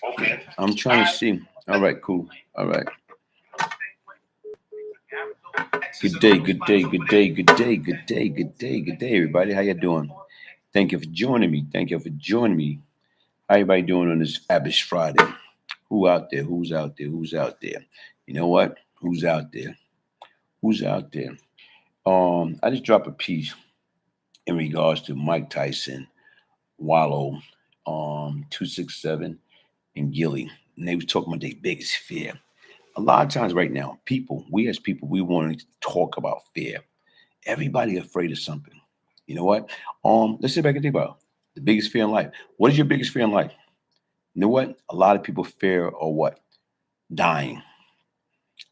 Okay. I'm trying to see. All right, cool. All right. Good day, good day, good day, good day, good day, good day, good day, everybody. How you doing? Thank you for joining me. Thank you for joining me. How everybody doing on this fabulous Friday? Who out there? Who's out there? Who's out there? You know what? Who's out there? Who's out there? I just dropped a piece in regards to Mike Tyson, Wallow, 267, and Gilly. And they was talking about their biggest fear. A lot of times right now, we as people, we want to talk about fear. Everybody afraid of something. You know what? Let's sit back and think about it. The biggest fear in life. What is your biggest fear in life? You know what? A lot of people fear or what? Dying.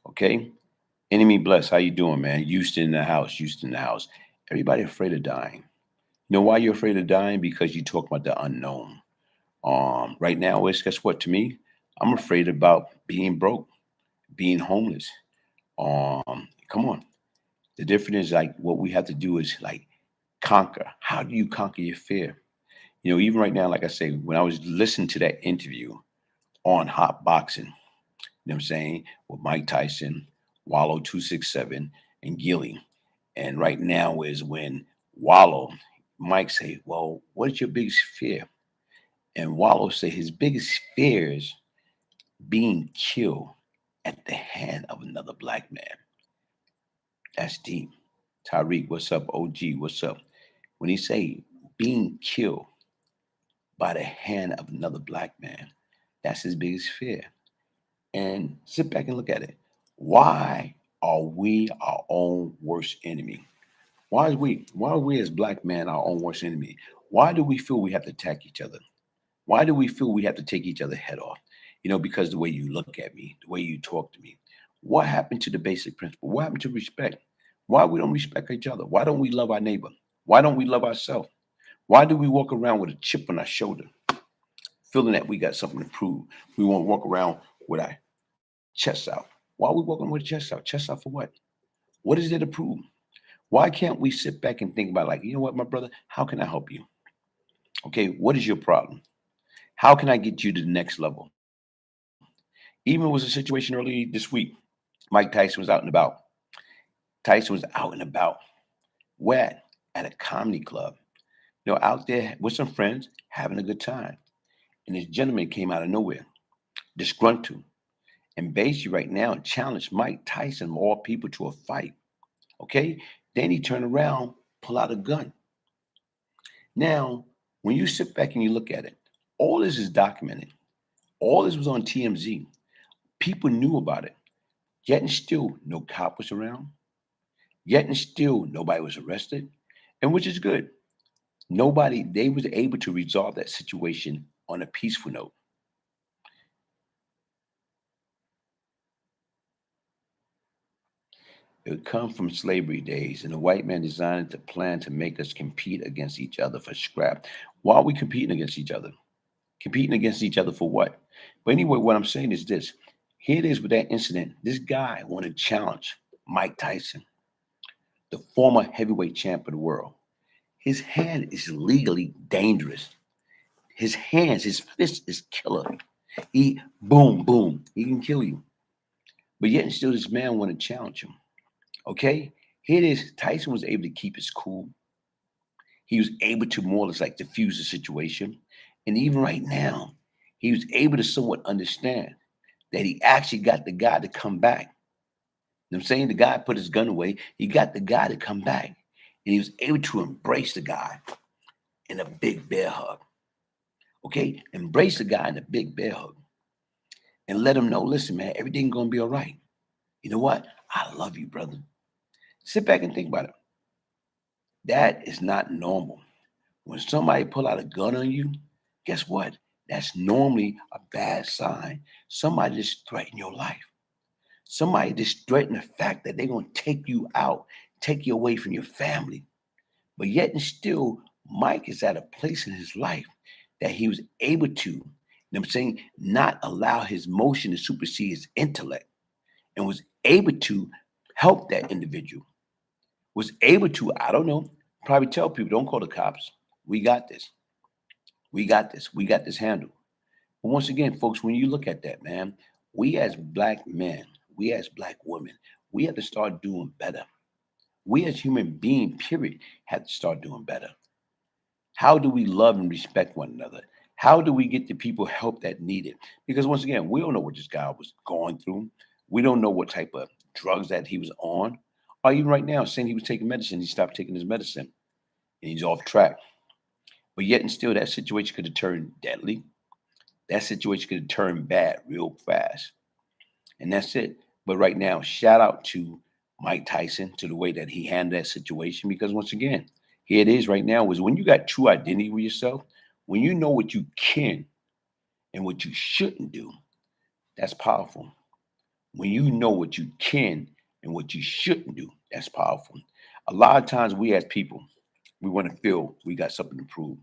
Okay? Enemy bless. How you doing, man? Houston in the house. Houston in the house. Everybody afraid of dying. You know why you're afraid of dying? Because you talk about the unknown. Right now, it's guess what? To me, I'm afraid about being broke, being homeless. Come on. The difference is like what we have to do is like conquer. How do you conquer your fear? You know, even right now, like I say, when I was listening to that interview on hot boxing, you know what I'm saying, with Mike Tyson, Wallow 267, and Gilly. And right now is when Wallow, Mike say, well, what is your biggest fear? And Wallow say his biggest fear is being killed at the hand of another black man. That's deep. Tariq, what's up? OG, what's up? When he say being killed by the hand of another black man, that's his biggest fear. And sit back and look at it. Why are we our own worst enemy? Why are we as black men our own worst enemy? Why do we feel we have to attack each other? Why do we feel we have to take each other's head off? You know, because the way you look at me, the way you talk to me. What happened to the basic principle? What happened to respect? Why we don't respect each other? Why don't we love our neighbor? Why don't we love ourselves? Why do we walk around with a chip on our shoulder, feeling that we got something to prove? We won't walk around with our chest out. Why are we walking with a chest out? Chest out for what? What is there to prove? Why can't we sit back and think about like, you know what, my brother, how can I help you? Okay, what is your problem? How can I get you to the next level? Even was a situation early this week. Mike Tyson was out and about. Tyson was out and about. Where at a comedy club. You know, out there with some friends having a good time. And this gentleman came out of nowhere, disgruntled, and basically right now challenged Mike Tyson, of all people, to a fight. Okay? Then he turned around, pull out a gun. Now, when you sit back and you look at it, all this is documented. All this was on TMZ. People knew about it. Yet and still, no cop was around. Yet and still, nobody was arrested. And which is good. They was able to resolve that situation on a peaceful note. It would come from slavery days, and the white man designed to plan to make us compete against each other for scrap. Why are we competing against each other? Competing against each other for what? But anyway, what I'm saying is this. Here it is with that incident. This guy wanted to challenge Mike Tyson, the former heavyweight champ of the world. His hand is legally dangerous. His hands, his fist is killer. He boom, boom, he can kill you. But yet and still, this man wanted to challenge him. Okay? Here it is. Tyson was able to keep his cool. He was able to more or less like diffuse the situation. And even right now, he was able to somewhat understand that he actually got the guy to come back. You know what I'm saying? The guy put his gun away. He got the guy to come back. And he was able to embrace the guy in a big bear hug. Okay? Embrace the guy in a big bear hug. And let him know, listen, man, everything's gonna be all right. You know what? I love you, brother. Sit back and think about it. That is not normal. When somebody pull out a gun on you, guess what? That's normally a bad sign. Somebody just threatened your life. Somebody just threatened the fact that they're going to take you out, take you away from your family. But yet and still, Mike is at a place in his life that he was able to, you know what I'm saying, not allow his motion to supersede his intellect and was able to help that individual. Was able to, I don't know, probably tell people, don't call the cops. We got this. We got this. We got this handled. But once again, folks, when you look at that, man, we as black men, we as black women, we have to start doing better. We as human beings, period, have to start doing better. How do we love and respect one another? How do we get the people help that need it? Because once again, we don't know what this guy was going through. We don't know what type of drugs that he was on. Or even right now, saying he was taking medicine, he stopped taking his medicine and he's off track. But yet and still, that situation could have turned deadly. That situation could have turned bad real fast. And that's it. But right now, shout out to Mike Tyson to the way that he handled that situation. Because once again, here it is right now is when you got true identity with yourself, when you know what you can and what you shouldn't do, that's powerful. When you know what you can and what you shouldn't do, that's powerful. A lot of times we as people, we want to feel we got something to prove.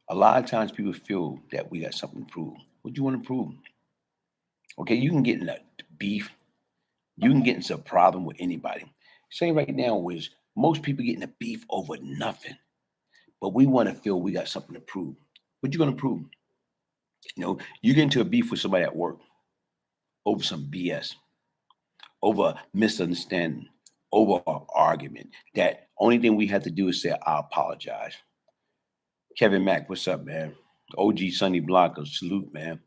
A lot of times people feel that we got something to prove. What do you want to prove? Okay, you can get in a beef. You can get into a problem with anybody. Say right now is most people getting a beef over nothing, but we want to feel we got something to prove. What you gonna prove? You get into a beef with somebody at work over some BS, over a misunderstanding, over an argument. That only thing we have to do is say, I apologize. Kevin Mack, what's up, man? OG Sonny Blanco, salute, man.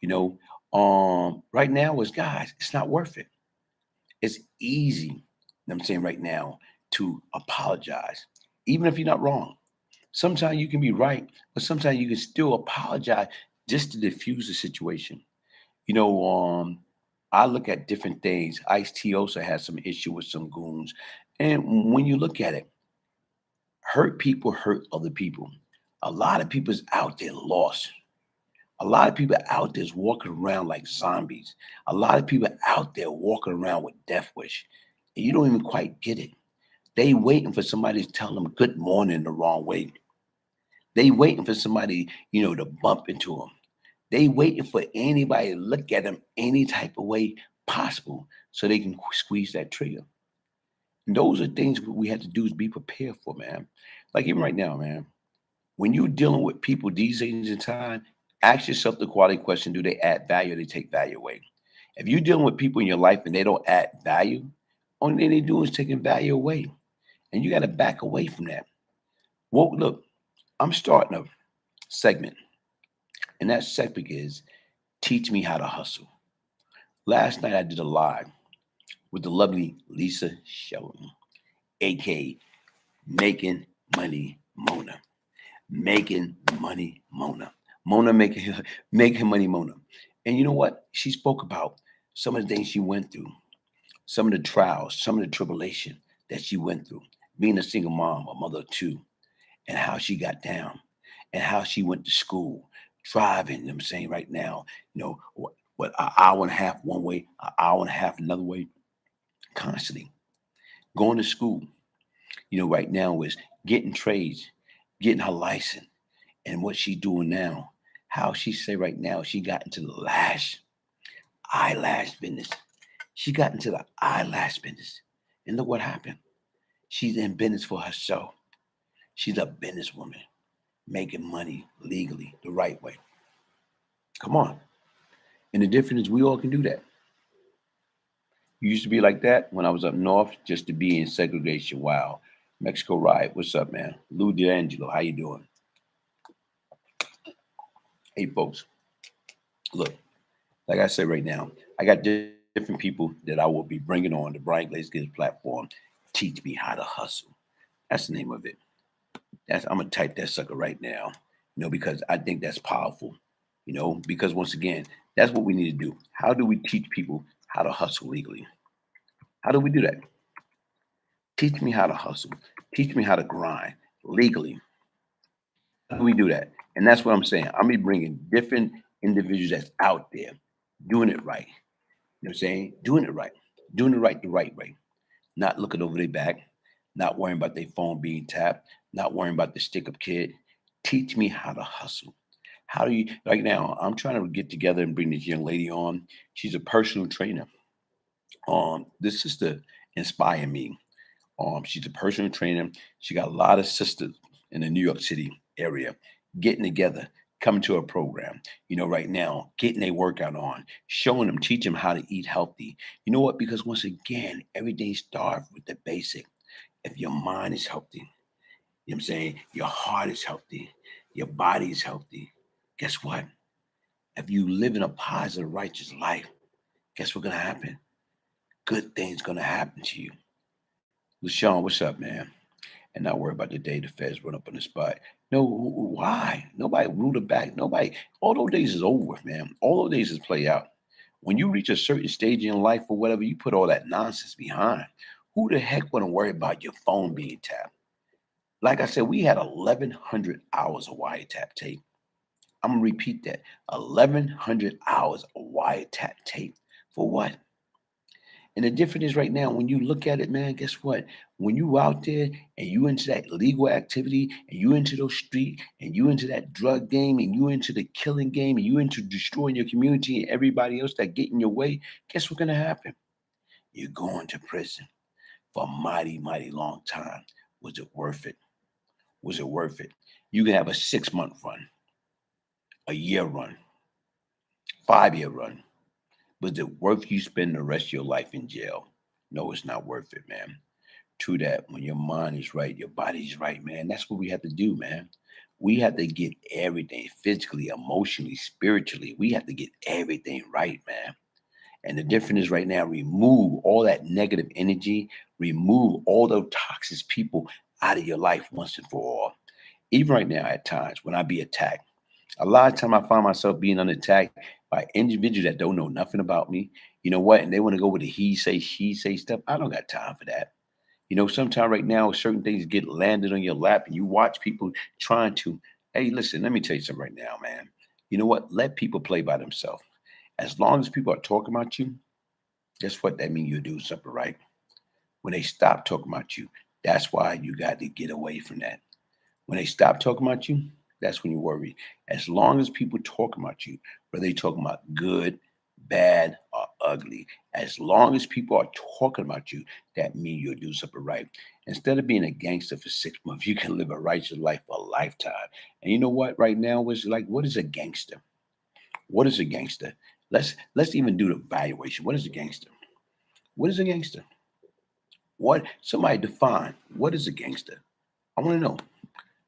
You know, right now is guys, it's not worth it. It's easy, I'm saying right now, to apologize, even if you're not wrong. Sometimes you can be right, but sometimes you can still apologize just to diffuse the situation. You know, I look at different things. Ice T also has some issue with some goons. And when you look at it, hurt people hurt other people. A lot of people's out there lost. A lot of people out there is walking around like zombies. A lot of people out there walking around with death wish. And you don't even quite get it. They waiting for somebody to tell them good morning the wrong way. They waiting for somebody, to bump into them. They waiting for anybody to look at them any type of way possible so they can squeeze that trigger. And those are things we have to do is be prepared for, man. Like even right now, man, when you're dealing with people these days in time, ask yourself the quality question: do they add value or they take value away? If you're dealing with people in your life and they don't add value, only thing they do is taking value away. And you got to back away from that. Well, look, I'm starting a segment, and that segment is Teach Me How to Hustle. Last night I did a live with the lovely Lisa Shelton, aka Making Money Mona. Making Money Mona. Mona making money Mona. And you know what? She spoke about some of the things she went through, some of the trials, some of the tribulation that she went through, being a single mom, a mother of two, and how she got down and how she went to school, driving, I'm saying right now, what an hour and a half one way, an hour and a half another way, constantly going to school. Right now is getting trades, getting her license, and what she doing now. How she say right now she got into the eyelash business. She got into the eyelash business, and look what happened. She's in business for herself. She's a businesswoman making money legally the right way. Come on. And the difference is we all can do that. You used to be like that when I was up north just to be in segregation. Wow. Mexico Riot. What's up, man? Lou D'Angelo, how you doing? Hey, folks. Look, like I said right now, I got different people that I will be bringing on the Brian Glaze Gibbs platform. Teach me how to hustle. That's the name of it. I'm gonna type that sucker right now. Because I think that's powerful. Because once again, that's what we need to do. How do we teach people how to hustle legally? How do we do that? Teach me how to hustle. Teach me how to grind legally. How do we do that? And that's what I'm saying. I'm gonna be bringing different individuals that's out there doing it right. You know what I'm saying? Doing it right. Doing it right the right way. Not looking over their back, not worrying about their phone being tapped, not worrying about the stick up kid. Teach me how to hustle. How do you like now? I'm trying to get together and bring this young lady on. She's a personal trainer. This sister inspired me. She's a personal trainer. She got a lot of sisters in the New York City area. getting together, coming to a program, right now, getting a workout on, showing them, teach them how to eat healthy. You know what? Because once again, everything starts with the basic. If your mind is healthy, you know what I'm saying? Your heart is healthy, your body is healthy. Guess what? If you live in a positive, righteous life, guess what's gonna happen? Good things gonna happen to you. LaShawn, what's up, man? And not worry about the day the feds run up on the spot. No, why? Nobody ruled it back. Nobody. All those days is over with, man. All those days is play out. When you reach a certain stage in life or whatever, you put all that nonsense behind. Who the heck want to worry about your phone being tapped? Like I said, we had 1,100 hours of wiretap tape. I'm gonna repeat that: 1,100 hours of wiretap tape. For what? And the difference is right now, when you look at it, man, guess what? When you out there and you into that legal activity and you into those street and you into that drug game and you into the killing game and you into destroying your community and everybody else that get in your way, guess what's gonna happen? You're going to prison for a mighty, mighty long time. Was it worth it? Was it worth it? You can have a 6 month run, a year run, 5 year run. Was it worth you spending the rest of your life in jail? No, it's not worth it, man. True that. When your mind is right, your body's right, man. That's what we have to do, man. We have to get everything physically, emotionally, spiritually. We have to get everything right, man. And the difference is right now, remove all that negative energy, remove all those toxic people out of your life once and for all. Even right now, at times when I be attacked, a lot of time I find myself being under attack by individuals that don't know nothing about me. You know what? And they want to go with the he say, she say stuff. I don't got time for that. Sometimes right now, certain things get landed on your lap and you watch people trying to, hey, listen, let me tell you something right now, man. You know what? Let people play by themselves. As long as people are talking about you, guess what? That means you're doing something right. When they stop talking about you, that's why you got to get away from that. When they stop talking about you, that's when you worry. As long as people talk about you, whether they talking about good, bad, or ugly, as long as people are talking about you, that means you'll do something right. Instead of being a gangster for 6 months, you can live a righteous life for a lifetime. And you know what? Right now, it's like, what is a gangster? What is a gangster? Let's even do the evaluation. What is a gangster? What is a gangster? What somebody define? What is a gangster? I want to know.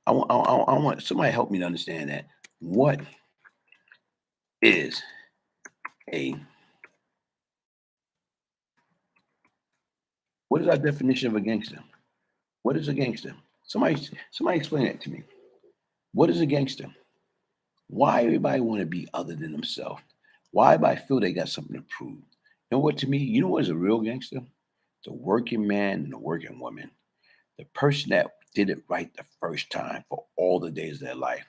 I want somebody to help me to understand that. What is a what is our definition of a gangster? What is a gangster? Somebody explain that to me. What is a gangster? Why everybody want to be other than themselves? Why everybody feel they got something to prove? You know what to me? You know what is a real gangster? The working man and the working woman. The person that did it right the first time for all the days of their life.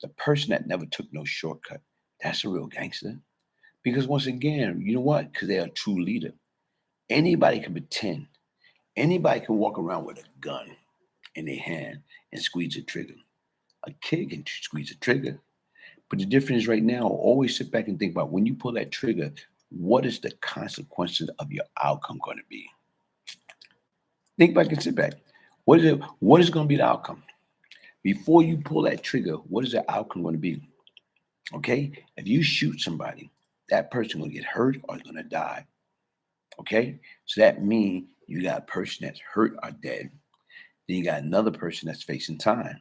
The person that never took no shortcut. That's a real gangster. Because once again, you know what? Because they're a true leader. Anybody can pretend. Anybody can walk around with a gun in their hand and squeeze a trigger. A kid can squeeze a trigger. But the difference is right now, always sit back and think about when you pull that trigger, what is the consequences of your outcome going to be? Think back and sit back. What is going to be the outcome? Before you pull that trigger, what is the outcome going to be? Okay? If you shoot somebody, that person will get hurt or is going to die. Okay? So that means you got a person that's hurt or dead. Then you got another person that's facing time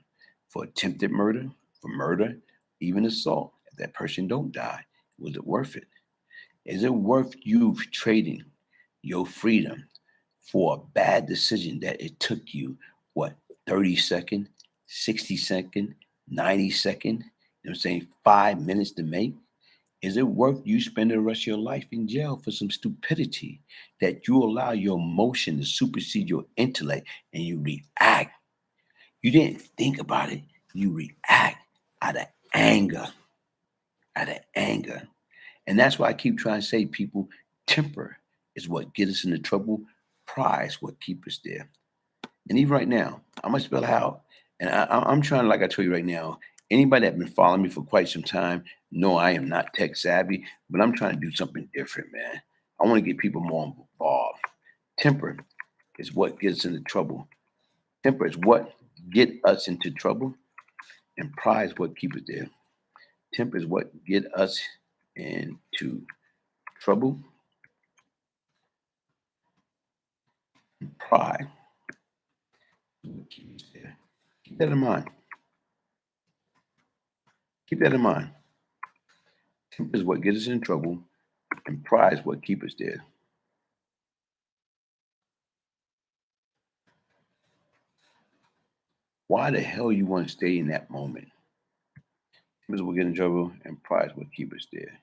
for attempted murder, for murder, even assault. If that person don't die, was it worth it? Is it worth you trading your freedom for a bad decision that it took you, what, 30 seconds, 60 seconds, 90 seconds, you know what I'm saying, 5 minutes to make? Is it worth you spending the rest of your life in jail for some stupidity that you allow your emotion to supersede your intellect and you react? You didn't think about it. You react out of anger, out of anger. And that's why I keep trying to say, people, temper is what gets us into trouble. Pride is what keeps us there. And even right now, I'm gonna spell out. And I'm trying, like I told you right now, anybody that's been following me for quite some time know I am not tech savvy, but I'm trying to do something different, man. I want to get people more involved. Temper is what gets us into trouble. Temper is what get us into trouble. and pride is what keep us there. Temper is what get us into trouble. And pride is what keep us there. Keep that in mind. Keep that in mind. Temper is what gets us in trouble, and pride is what keep us there. Why the hell you want to stay in that moment? Temper is what get in trouble, and pride is what keep us there.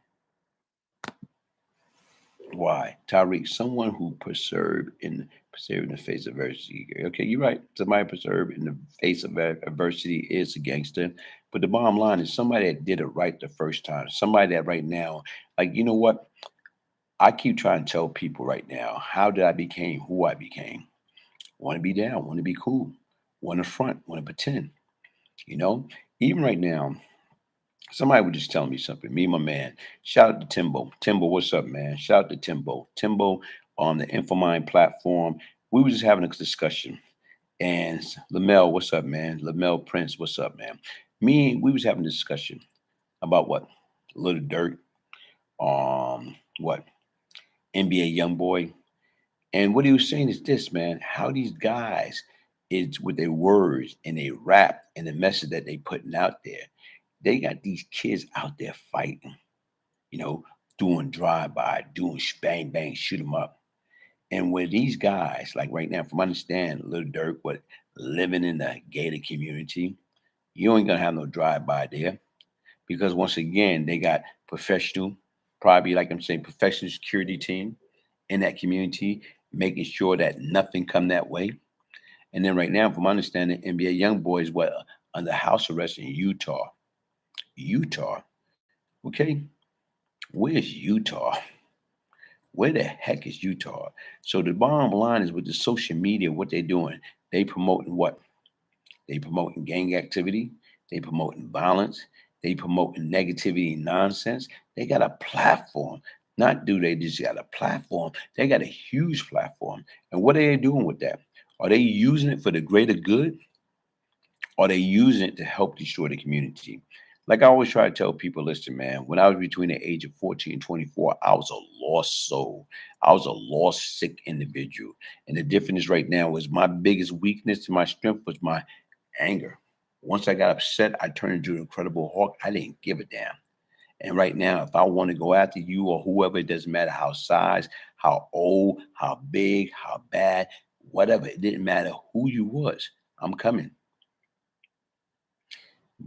Why? Tariq, someone who preserve in the face of adversity. Okay, you're right. Somebody preserve in the face of adversity is a gangster. But the bottom line is somebody that did it right the first time. Somebody that right now, like, you know what? I keep trying to tell people right now, how did I became who I became? Want to be down, want to be cool, want to front, want to pretend. You know, even right now, somebody was just telling me something. Me and my man. Shout out to Timbo. Timbo, what's up, man? Shout out to Timbo. Timbo on the Infomind platform. We were just having a discussion. And Lamel, what's up, man? Lamel Prince, what's up, man? We was having a discussion about what? Little Dirt. What? NBA young boy. And what he was saying is this, man, how these guys is with their words and they rap and the message that they putting out there. They got these kids out there fighting, you know, doing drive-by, doing bang bang, shoot them up. And where these guys, like right now, from my understanding, Little Dirk, what living in the gated community, you ain't gonna have no drive-by there because once again, they got professional, probably like I'm saying, professional security team in that community, making sure that nothing come that way. And then right now, from my understanding, NBA young boys what under house arrest in Utah. Utah, okay, where's Utah? Where the heck is Utah? So the bottom line is with the social media, what they're doing, they promoting what? They promoting gang activity. They promoting violence. They promoting negativity and nonsense. They got a platform. Not do they just got a platform. They got a huge platform. And what are they doing with that? Are they using it for the greater good? Or are they using it to help destroy the community? Like I always try to tell people, listen, man, when I was between the age of 14 and 24, I was a lost soul. I was a lost, sick individual. And the difference right now is my biggest weakness and my strength was my anger. Once I got upset, I turned into an incredible hawk. I didn't give a damn. And right now, if I want to go after you or whoever, it doesn't matter how size, how old, how big, how bad, whatever. It didn't matter who you was. I'm coming.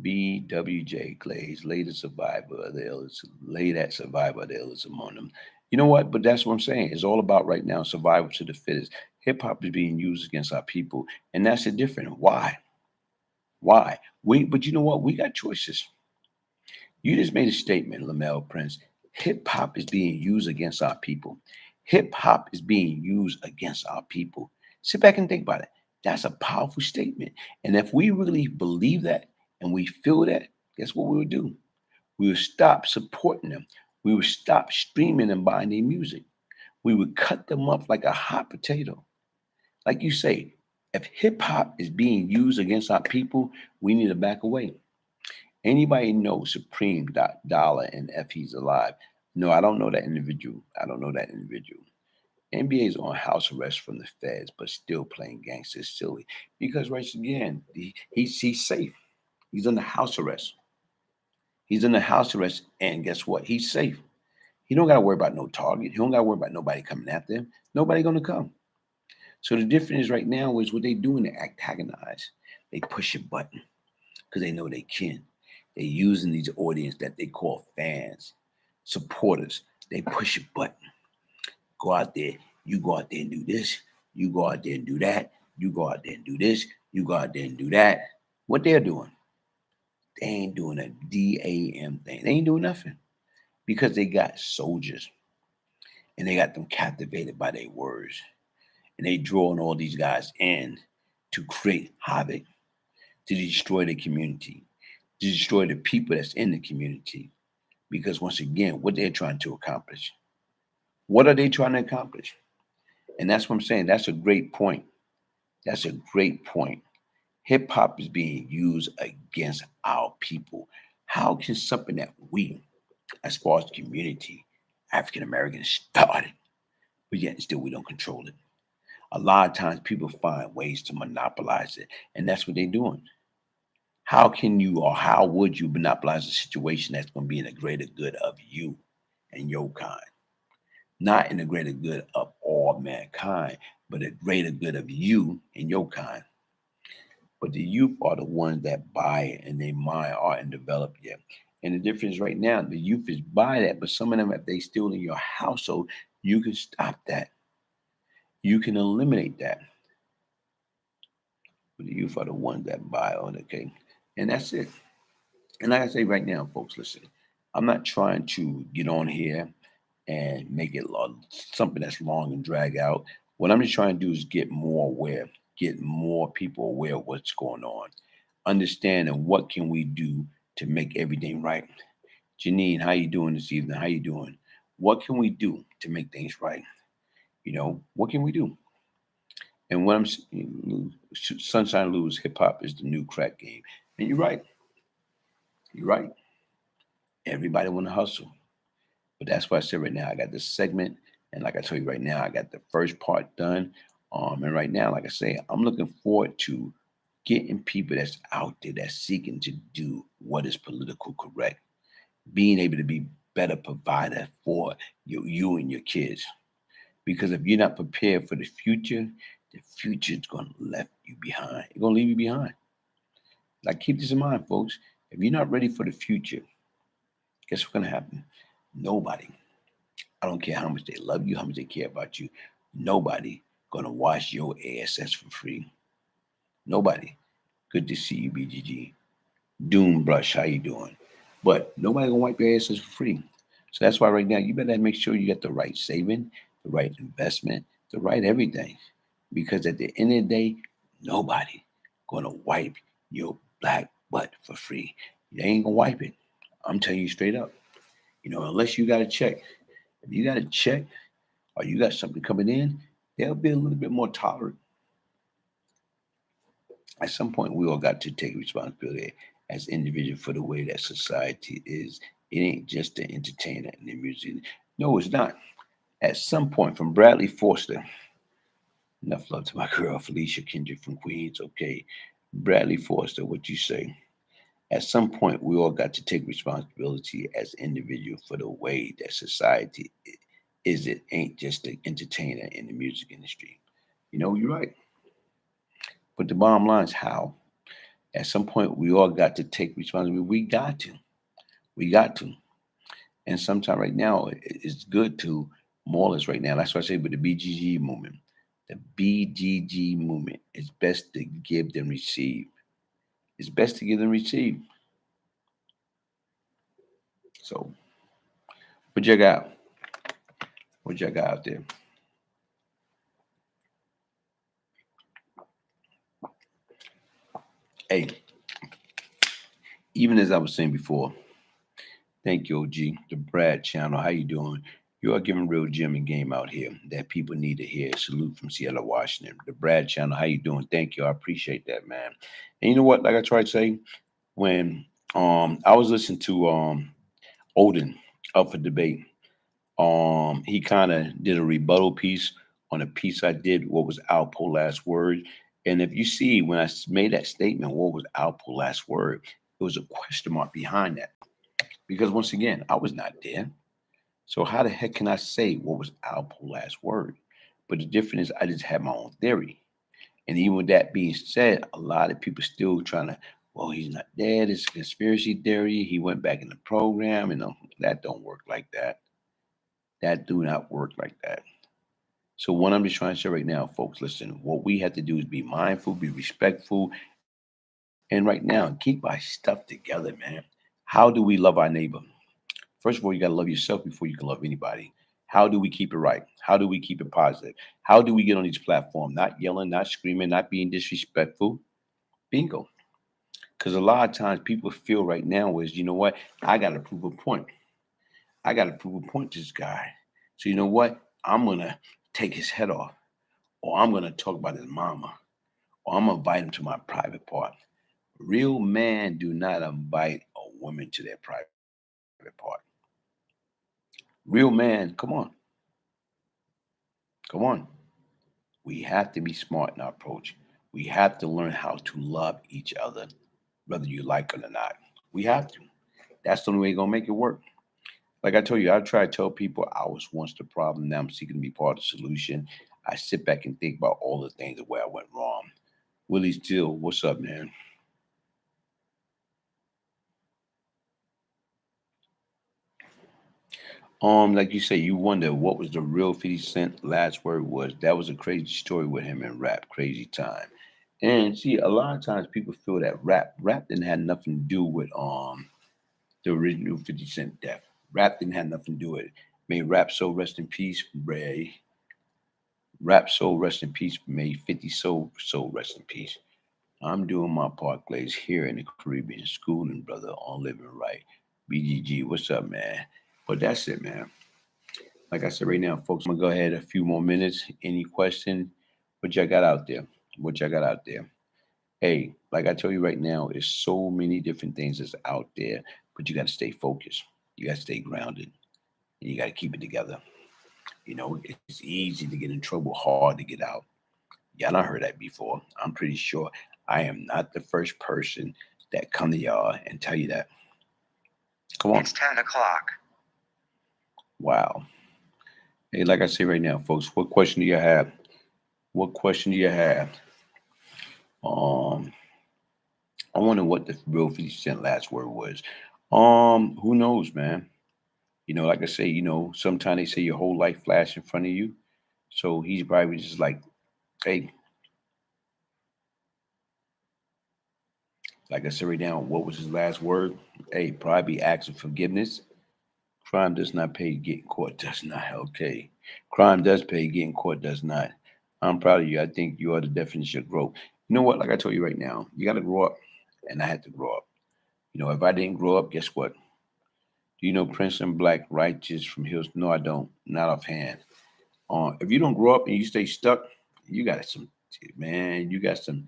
BWJ Glaze, lay the survivor of the illness, lay that survivor of the illness among them. You know what? But that's what I'm saying. It's all about right now survival to the fittest. Hip hop is being used against our people, and that's the difference. Why? Why? But you know what? We got choices. You just made a statement, Lamel Prince. Hip hop is being used against our people. Hip hop is being used against our people. Sit back and think about it. That's a powerful statement. And if we really believe that and we feel that, guess what we would do? We would stop supporting them. We would stop streaming and buying their music. We would cut them up like a hot potato. Like you say, if hip hop is being used against our people, we need to back away. Anybody know Supreme Dollar and if he's alive? No, I don't know that individual. I don't know that individual. NBA is on house arrest from the feds, but still playing gangster silly because right again, he's safe. He's under house arrest. He's under house arrest, and guess what? He's safe. He don't got to worry about no target. He don't got to worry about nobody coming after him. Nobody gonna come. So the difference right now is what they doing to antagonize. They push a button because they know they can. They're using these audience that they call fans, supporters. They push a button. Go out there. You go out there and do this. You go out there and do that. You go out there and do this. You go out there and do that. What they're doing, they ain't doing a damn thing. They ain't doing nothing because they got soldiers and they got them captivated by their words. And they drawing all these guys in to create havoc, to destroy the community, to destroy the people that's in the community. Because once again, what they're trying to accomplish. What are they trying to accomplish? And that's what I'm saying. That's a great point. That's a great point. Hip hop is being used against our people. How can something that we, as far as the community, African Americans, started, but yet still we don't control it? A lot of times people find ways to monopolize it, and that's what they're doing. How can you or how would you monopolize a situation that's going to be in the greater good of you and your kind? Not in the greater good of all mankind, but the greater good of you and your kind. But the youth are the ones that buy it and their mind aren't developed yet. And the difference right now, the youth is buy that, but some of them, if they still in your household, you can stop that. You can eliminate that. But the youth are the ones that buy on it, okay? And that's it. And like I say right now, folks, listen, I'm not trying to get on here and make it something that's long and drag out. What I'm just trying to do is get more aware, get more people aware of what's going on, understanding what can we do to make everything right. Janine, how you doing this evening? How you doing? What can we do to make things right? What can we do? And what Sunshine Lou's hip hop is the new crack game. And you're right. You're right. Everybody want to hustle. But that's why I said right now I got this segment, and like I told you right now, I got the first part done. And right now, like I say, I'm looking forward to getting people that's out there that's seeking to do what is political correct, being able to be better provider for you and your kids. Because if you're not prepared for the future is going to left you behind. It's going to leave you behind. Like keep this in mind, folks. If you're not ready for the future, guess what's going to happen? Nobody. I don't care how much they love you, how much they care about you. Nobody gonna wash your ass for free. Nobody. Good to see you, BGG. Doom Brush, how you doing? But nobody gonna wipe your asses for free. So that's why right now you better make sure you got the right saving, the right investment, the right everything. Because at the end of the day, nobody gonna wipe your black butt for free. They ain't gonna wipe it. I'm telling you straight up. Unless you got a check. If you got a check or you got something coming in, they'll be a little bit more tolerant. At some point, we all got to take responsibility as individuals for the way that society is. It ain't just the entertainer and the music. No, it's not. At some point, from Bradley Forster, enough love to my girl Felicia Kendrick from Queens. Okay, Bradley Forster, what you say? At some point, we all got to take responsibility as individuals for the way that society is. It ain't just the entertainer in the music industry. You're right. But the bottom line is how. At some point, we all got to take responsibility. We got to. We got to. And sometimes right now, it's good to more or less right now. That's why I say with the BGG movement. The BGG movement is best to give than receive. It's best to give than receive. So, what you got? What you got out there? Hey, even as I was saying before, thank you, OG, the Brad channel. How you doing? You are giving real gem and game out here that people need to hear. Salute from Seattle, Washington. The Brad channel. How you doing? Thank you. I appreciate that, man. And you know what? Like I tried to say, when I was listening to Odin up for debate, he kind of did a rebuttal piece on a piece I did. What was Alpo last word? And if you see when I made that statement, what was Alpo last word? It was a question mark behind that because once again, I was not there. So how the heck can I say what was Alpo's last word? But the difference is I just had my own theory. And even with that being said, a lot of people still trying to, well, he's not dead. It's a conspiracy theory. He went back in the program. That don't work like that. That do not work like that. So what I'm just trying to say right now, folks, listen, what we have to do is be mindful, be respectful, and right now, keep our stuff together, man. How do we love our neighbor? First of all, you got to love yourself before you can love anybody. How do we keep it right? How do we keep it positive? How do we get on these platforms? Not yelling, not screaming, not being disrespectful. Bingo. Because a lot of times people feel right now is, you know what? I got to prove a point. I got to prove a point to this guy. So you know what? I'm going to take his head off. Or I'm going to talk about his mama. or I'm gonna invite him to my private part. Real man do not invite a woman to their private part. Real man, come on. We have to be smart in our approach. We have to learn how to love each other, whether you like it or not. We have to. That's the only way you're gonna make it work. Like I told you, I try to tell people I was once the problem. Now I'm seeking to be part of the solution. I sit back and think about all the things where I went wrong. Willie Still, what's up, man? Like you say, you wonder what was the real 50 Cent last word was. That was a crazy story with him and rap, crazy time. And see, a lot of times people feel that rap didn't have nothing to do with the original 50 Cent death. Rap didn't have nothing to do with it. May rap soul rest in peace, Ray. Rap soul rest in peace. May 50 soul rest in peace. I'm doing my part, Glaze, here in the Caribbean, schooling, brother, on living right. BGG, what's up, man? But that's it, man. Like I said right now, folks, I'm gonna go ahead a few more minutes. Any question? What y'all got out there? What y'all got out there? Hey, like I tell you right now, there's so many different things that's out there, but you got to stay focused. You got to stay grounded, and you got to keep it together. You know, it's easy to get in trouble, hard to get out. Y'all done heard that before. I'm pretty sure I am not the first person that come to y'all and tell you that. Come on. It's 10 o'clock. Wow. Hey, like I say right now, folks, what question do you have? What question do you have? Um, I wonder what the real 50 Cent last word was. Who knows, man? Like I say, sometimes they say your whole life flash in front of you. So he's probably just like, hey, like I said right now, what was his last word? Hey, probably asking forgiveness. Crime does not pay, getting caught does not. Okay. Crime does pay, getting caught does not. I'm proud of you. I think you are the definition of growth. You know what? Like I told you right now, you got to grow up. And I had to grow up. If I didn't grow up, guess what? Do you know Prince and Black Righteous from Hills? No, I don't. Not offhand. If you don't grow up and you stay stuck, you got some, man, you got some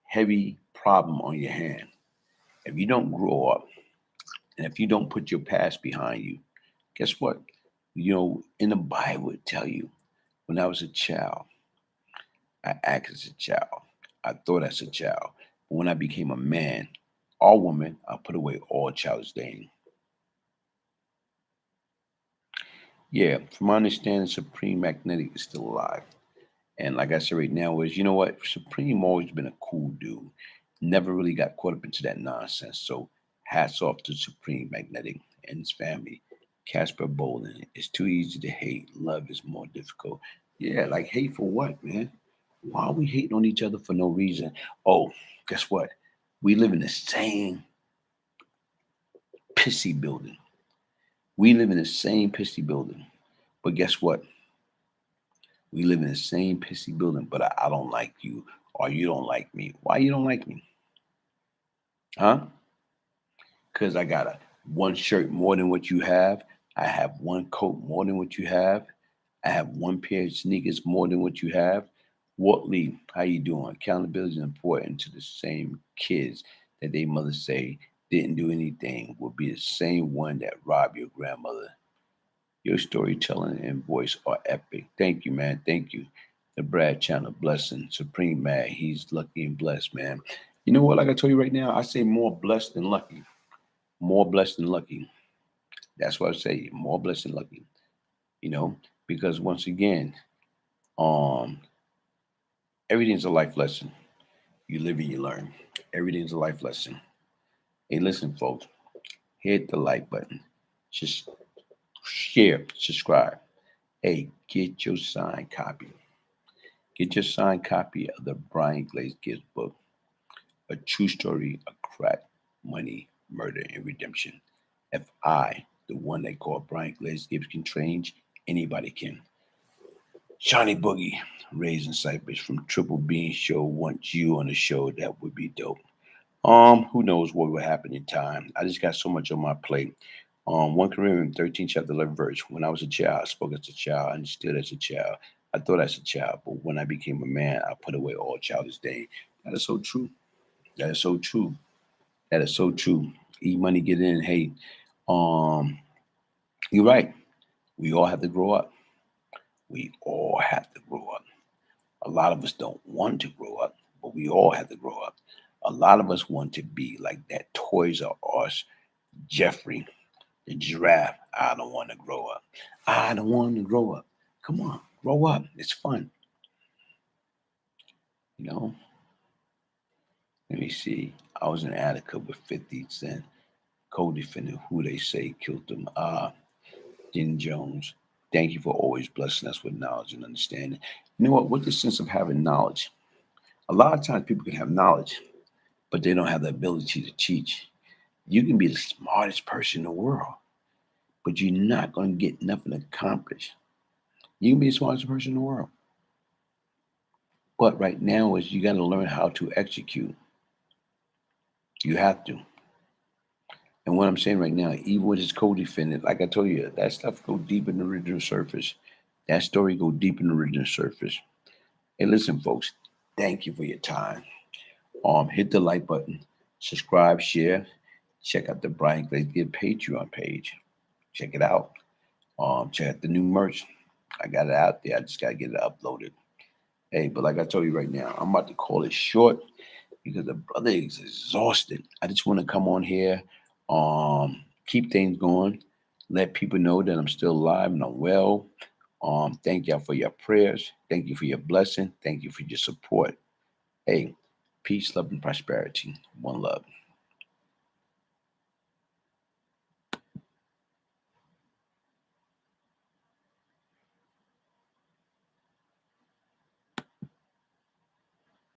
heavy problem on your hand. If you don't grow up and if you don't put your past behind you, guess what? In the Bible, it tell you, when I was a child, I acted as a child. I thought as a child. But when I became a man or woman, I put away all childish things. Yeah, from my understanding, Supreme Magnetic is still alive. And like I said right now, is what? Supreme always been a cool dude. Never really got caught up into that nonsense. So hats off to Supreme Magnetic and his family. Casper Bolin. It's too easy to hate. Love is more difficult. Yeah, like hate for what, man? Why are we hating on each other for no reason? Oh, guess what? We live in the same pissy building. We live in the same pissy building. But guess what? We live in the same pissy building, but I don't like you or you don't like me. Why you don't like me? Huh? Because I got a one shirt more than what you have. I have one coat more than what you have. I have one pair of sneakers more than what you have. Wortley, how you doing? Accountability is important to the same kids that they mother say didn't do anything will be the same one that robbed your grandmother. Your storytelling and voice are epic. Thank you, man. Thank you. The Brad Channel blessing. Supreme man. He's lucky and blessed, man. You know what? Like I told you right now, I say more blessed than lucky. More blessed than lucky. That's what I say. More blessed than lucky. You know, because once again, um, everything's a life lesson. You live and you learn. Everything's a life lesson. Hey, listen, folks. Hit the like button. Just share, subscribe. Hey, get your signed copy. Get your signed copy of the Brian Glaze Gibbs book, A True Story of Crack, Money, Murder, and Redemption. If I, the one they call Brian Glaze Gibbs, can change, anybody can. Johnny Boogie, Raising Cypress from Triple Bean Show wants you on the show. That would be dope. Who knows what will happen in time? I just got so much on my plate. 1 Corinthians 13, chapter 11, verse. When I was a child, I spoke as a child, I understood as a child. I thought as a child, but when I became a man, I put away all childish things. That is so true. That is so true. That is so true. E money get in. Hey, um, you're right. We all have to grow up. We all have to grow up. A lot of us don't want to grow up, but we all have to grow up. A lot of us want to be like that Toys R Us Jeffrey, the giraffe. I don't want to grow up. I don't want to grow up. Come on, grow up. It's fun. You know, let me see. I was in Attica with 50 Cent, co-defendant who they say killed him. Jen Jones. Thank you for always blessing us with knowledge and understanding. You know what? With the sense of having knowledge, a lot of times people can have knowledge, but they don't have the ability to teach. You can be the smartest person in the world, but you're not going to get nothing accomplished. You can be the smartest person in the world, but right now is you got to learn how to execute. You have to. And what I'm saying right now, even with his co-defendant, like I told you, that stuff go deep in the original surface. That story go deep in the original surface. Hey, listen, folks. Thank you for your time. Hit the like button, subscribe, share. Check out the Brian Glaze Gibbs Patreon page. Check it out. Check out the new merch. I got it out there. I just gotta get it uploaded. Hey, but like I told you right now, I'm about to call it short because the brother is exhausted. I just want to come on here, keep things going, let people know that I'm still alive and I'm well. Thank y'all for your prayers. Thank you for your blessing. Thank you for your support. Hey, peace, love, and prosperity. One love.